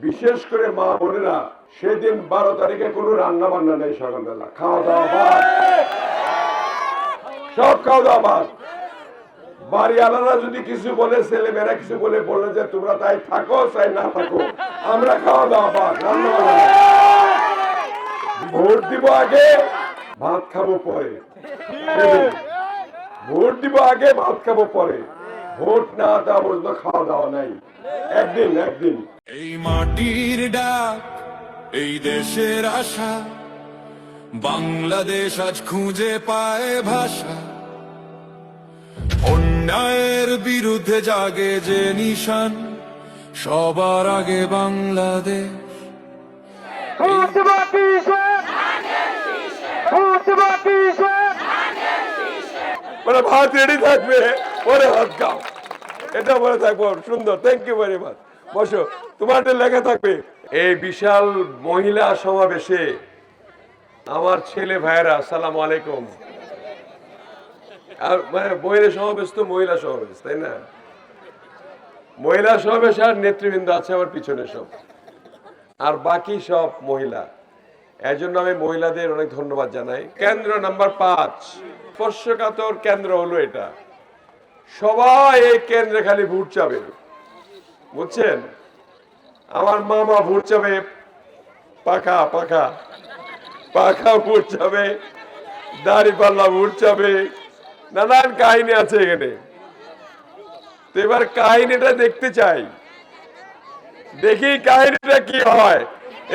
বিশেষ করে মা বোনেরা সেদিন 12 তারিখে কোনো রান্না বান্না নেই, সকালবেলা খাওয়া দাওয়া বাদ, সব খাওয়া দাওয়া বাদ। বাড়িওয়ালারা যদি কিছু বলে, ছেলেমেয়েরা কিছু বলে, বললে যে তোমরা তাই থাকো চাই না থাকো, আমরা খাওয়া দাওয়া বাদ, রান্না বান্না। ভোট দিব আগে, ভাত খাবো পরে। ভোট দিব আগে, ভাত খাবো পরে। ভোট না দেওয়া পর্যন্ত খাওয়া দাওয়া নাই। একদিন এই মাটির ডাক, এই দেশের আশা, বাংলাদেশ আজ খুঁজে পায় ভাষা। অন্যায়ের বিরুদ্ধে জাগে যে নিশান, সবার আগে বাংলাদেশ। মানে ভাত রেডি থাকবে, পরে ভাত খাও, এটা বলে থাকবো। সুন্দর, থ্যাংক ইউ ভেরি মাচ। বসো, তোমার লেখা থাকবে। এই বিশাল মহিলা সমাবেশে আমার ছেলে ভাইয়েরা, আসসালামু আলাইকুম। আর মানে মহিলা সমাবেশ তো মহিলা সমাবেশ, তাই না? মহিলা সমাবেশ আর নেতৃবৃন্দ আছে আমার পিছনে সব, আর বাকি সব মহিলা। এর জন্য আমি মহিলাদের অনেক ধন্যবাদ জানাই। কেন্দ্র নাম্বার 5, স্পর্শকাতর কেন্দ্র হলো এটা। সবাই এই কেন্দ্রে খালি ভোট চাবে, বুঝছেন? আমার মামা ভোট চাবে, পাখা পাখা পাখা ভোট চাবে, দাড়িপাল্লা ভোট চাবে, নানান কাহিনী আছে এখানে। তো এবার কাহিনীটা দেখতে চাই, দেখি কাহিনীটা কি হয়।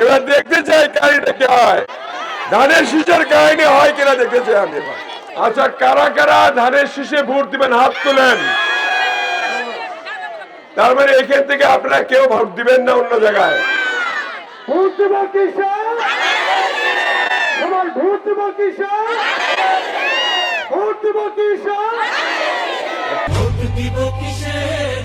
এবার দেখতে চাই কাহিনীটা কি হয়, ধানের শীষের কাহিনী হয় কিনা দেখতে চাই আমি এবার। আচ্ছা, কারা কারা ধানের শীষে ভোট দিবেন হাত তোলেন। তার মানে এখান থেকে আপনারা কেউ ভোট দিবেন না অন্য জায়গায়। ভোট দেব কিসের? তোমার ভোট দেব কিসের? ভোট দেব কিসের? ভোট দিব কিসের?